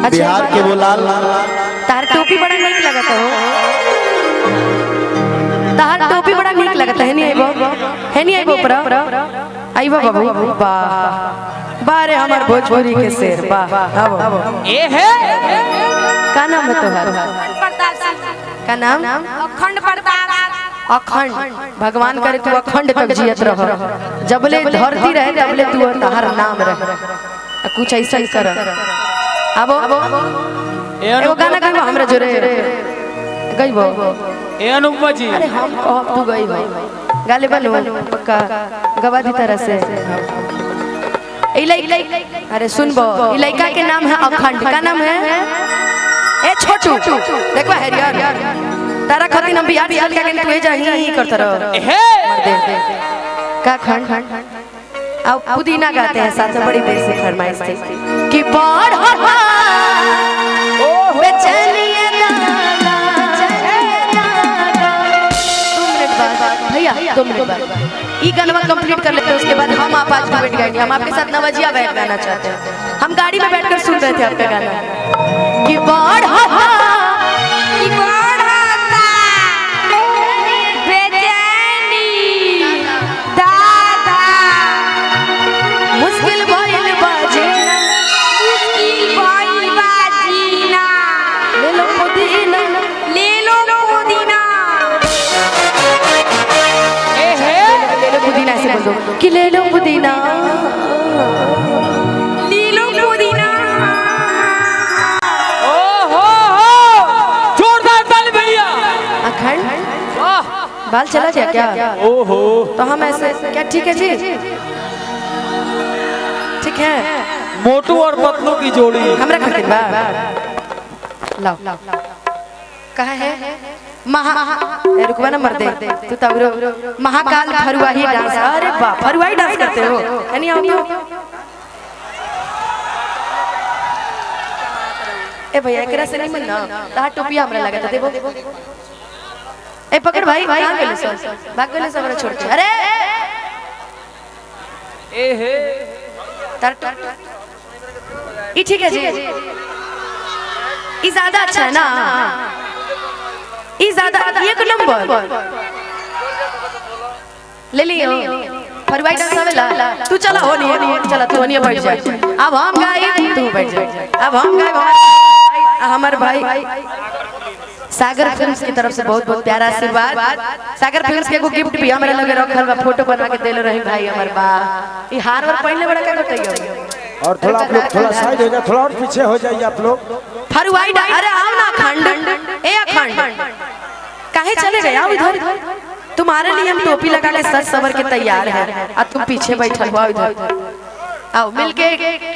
बिहार के वो लाल। तार टोपी बड़ा नीक लगता हो, तार टोपी बड़ा नीक लगता है। नहीं आइबो पर आइबो बाबू। वाह वाह रे हमार भोजपुरी के शेर। वाह ए है का नाम है तोहार? का नाम? अखंड प्रताप। अखंड भगवान करे तू अखंड तक जियत रह, जबले धरती रहे तबले तू तहार नाम रहे। कुछ ऐसा ही कर। आबो एगो गाना गाबो हमरा जोरे गइबो। ए अनुपमा जी अरे हम कहब तू गइबो गाले बनो पक्का गवा दी तरह से। अरे सुनबो ई लड़का के नाम है अखंड। का नाम है? ए छोटू देखबा हरियर तारा खातिर हम बिहार साल का तू जा ही करत रह मर दे का खंड। अब पुदीना गाते हैं साथ में, बड़ी देर से फरमाइश थी कि बाढ़ बेचैनिए दादा। 2 मिनट बाद भैया 2 मिनट बाद ये गाना कंप्लीट कर लेते हैं, उसके बाद हम आप आज बैठ गाएंगे। हम आपके साथ नवजिया बैठ गाना चाहते हैं। हम गाड़ी में बैठकर सुन रहे थे आपका गाना कि बाढ़ कि ले लो पुदीना, ले लो पुदीना। ओहो जोरदार ताली भैया। अखंड बाल चला गया क्या? ओहो तो हम ऐसे क्या? ठीक है जी ठीक है। मोटू और पतलू की जोड़ी हमरा खातिर बा लाओ कहा है रुकवा ना मर दे तू तब महाकाल फरुआही डांस। अरे वाह फरुआही डांस करते हो यानी आओ ए भैया एकरा से नहीं मिलना ता टोपिया हमरा लगा था देबो। ए पकड़ भाई कहां गेले सब भाग गेले सब छोड़ के। अरे ए हे तार ई ठीक है जी ई ज्यादा अच्छा है ना ई ज्यादा 1 नंबर ले लियो फरवाई डांस आवेला। तू चला हो नहीं चला तू नहीं बैठ जा। अब हम गाई तू बैठ जा। अब हम गाए हमारे भाई सागर फिल्म्स की तरफ से बहुत बहुत प्यारा आशीर्वाद। सागर फिल्म्स के एगो गिफ्ट भी हमरा लगे रखल बा, फोटो बना के देले रही भाई हमर बा। ई हार और पहले बड़ा का कटैया और थोड़ा आप लोग थोड़ा साइड हो जाए, थोड़ा और पीछे हो जाइए आप लोग। फरवाई डांस। अरे आओ ना अखंड ए अखंड काहे चले गए? आओ इधर तुम्हारे लिए हम टोपी लगा के सज सवर के तैयार है और तुम पीछे बैठल हो। इधर आओ मिलके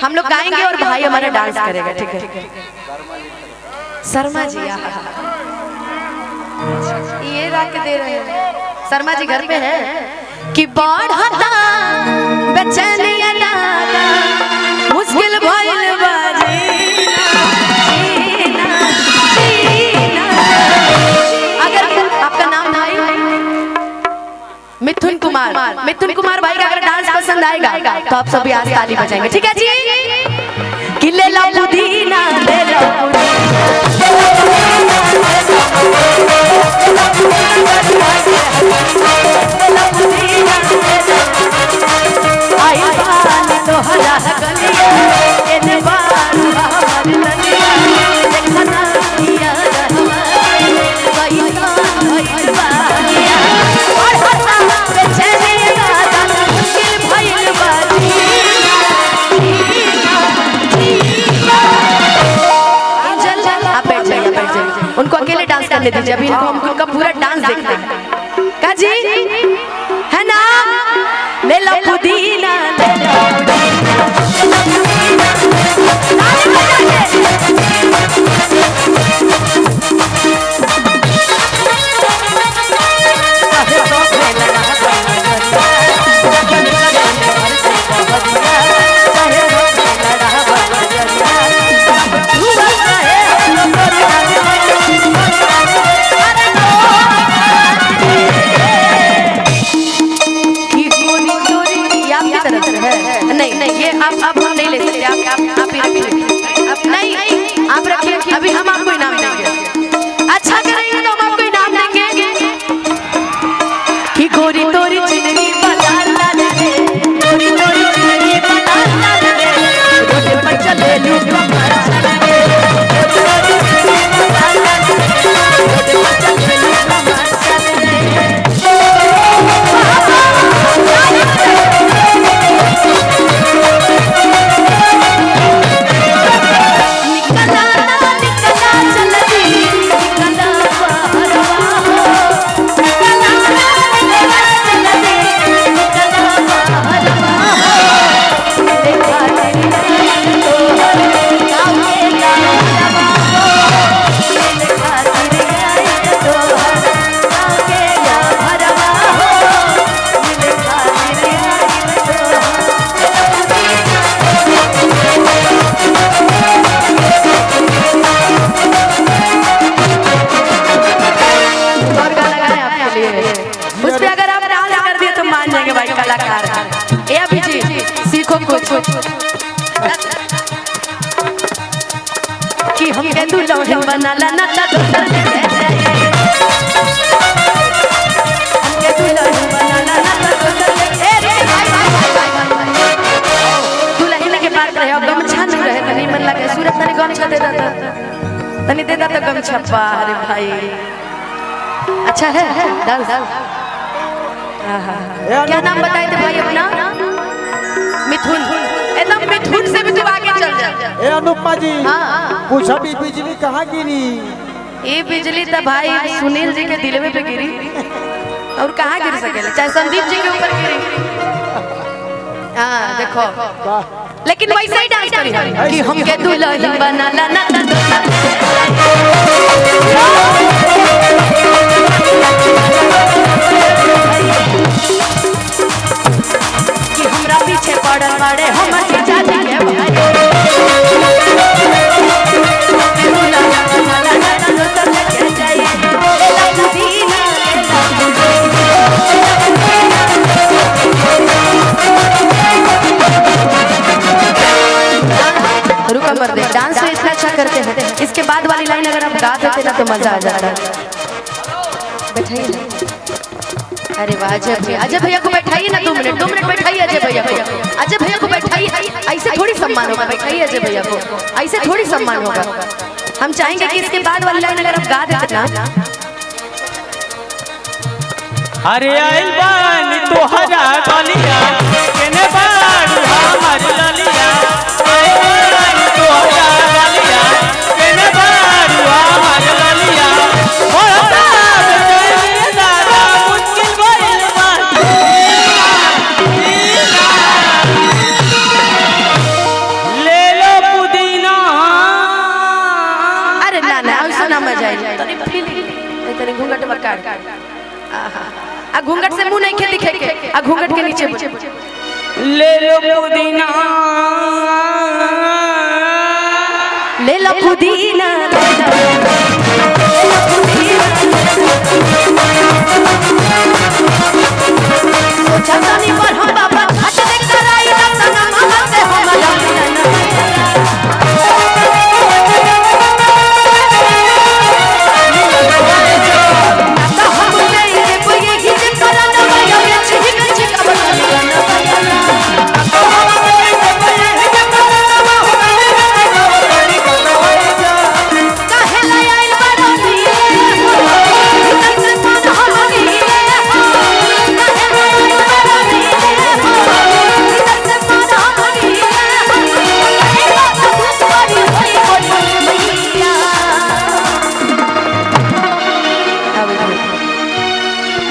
हम लोग गाएंगे और भाई हमारा डांस करेगा। ठीक है शर्मा जी ये रख दे रहे हैं। शर्मा जी घर पे है कि बाढ़ बेचैनिया दादा मुश्किल भइल बाजी। अगर आपका नाम भाई मिथुन कुमार भाई का अगर डांस पसंद आएगा तो आप सभी आज ताली बजाएंगे। ठीक है जी कि ले लो पुदीना ले लो आई बाल तोहरा गलिया एने बाल हमर ललिया देखना किया रहमान कैसा भइल बानिया और हटा बेचैनी दादा मुश्किल भइल बानिया। आप बैठ जाइए उनको अकेले डांस करने दीजिए। अभी इनको हम उनका पूरा डांस देखना है का जी है ना। ले लो पुदीना ले लो हमके दुल्हन बनाला ना ता दोसर लेके जाई हमके दुल्हन बनाला ना ता दोसर लेके रे भाई दुल्हन के बात रहे अब गमछा नहीं रहे तनी मन लगे सूरत तनी गमछा दे देता तनी दे देता गमछा पा अरे भाई अच्छा है डाल क्या नाम बताए थे भाई अपना मिथुन एकदम मिथुन से भी तू आगे चल जा ए अनुपमा जी हाँ कुछ अभी बिजली कहाँ गिरी ये बिजली तो भाई सुनील जी के दिलवे पे गिरी और कहाँ गिर सकेला चाहे संदीप जी के ऊपर गिरी हाँ देखो लेकिन वैसे ही डांस करी कि हमके दुल्हन बनाला ना ता दोसर कि हमरा पीछे पड़ल बाड़े हमर चाचा जी के भाई रुका मर दे डांस तो इतना अच्छा करते हैं इसके बाद वाली लाइन अगर आप गा देते ना तो मजा आ जाता बैठाइए अरे वाह अजय भैया को बैठाइए ना 2 मिनट बैठाइए अजय भैया को बैठाइए ऐसे थोड़ी सम्मान होगा बैठाइए अजय भैया को ऐसे थोड़ी सम्मान होगा हम चाहेंगे कि इसके बाद वाली लाइन अगर आप गा देते ना अरे आइल बानी तोहरा गलिया केने बारू हमर ललिया आइल बानी तोहरा गलिया केने बारू हमर ललिया होता बेचैनी दादा मुश्किल भइल बा ले लो पुदीना अरे ना ऐसा ना मजा आई तनी घूंघट बकार आ घूंघट से मुंह नहीं दिखे के आ घूंघट के नीचे ले लो पुदीना ले लो पुदीना सोचा तनी पर हम बाबा हट देख कराई ना सनम से हम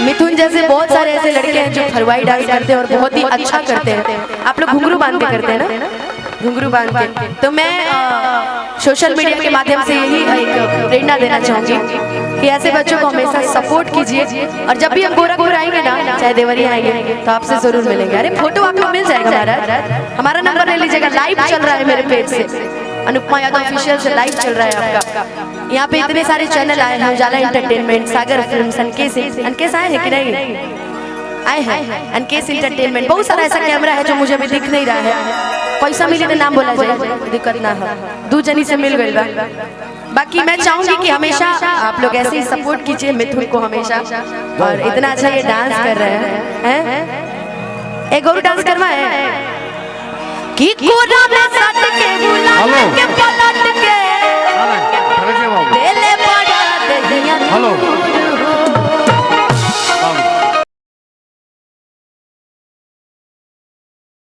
मिथुन जैसे बहुत सारे ऐसे लड़के हैं जो फरवाई डांस करते हैं और बहुत ही अच्छा करते हैं आप लोग घुंघरू बांध के करते हैं ना घुंघरू बांध के तो मैं सोशल मीडिया के माध्यम से यही एक प्रेरणा देना चाहूंगी कि ऐसे बच्चों को हमेशा सपोर्ट कीजिए और जब भी हम गोरखपुर आएंगे ना चाहे देवरिया आएंगे तो आपसे जरूर मिलेंगे अरे फोटो आप लोग मिल जाएगा महाराज हमारा नंबर ले लीजिएगा लाइव चल रहा है मेरे पेज से अनुपमा यादव ऑफिशियल से लाइव चल रहा है आपका यहाँ पे इतने सारे चैनल आए हैं उजाला एंटरटेनमेंट सागर फिल्म्स अनकेस आए हैं कि नहीं आए हैं अनकेस एंटरटेनमेंट बहुत सारा ऐसा कैमरा है जो मुझे अभी दिख नहीं रहा है पैसा मिले तो नाम बोला जाए दिक्कत ना हो 2 जनी से मिल गई बाकी मैं चाहूंगी कि हमेशा आप लोग ऐसे ही सपोर्ट कीजिए मिथुन को हमेशा और इतना अच्छा ये डांस कर रहे हैं एक और डांस करवाए कि कोरा में सट के बुला के पलट के ले ले बड़ा दहिया हेलो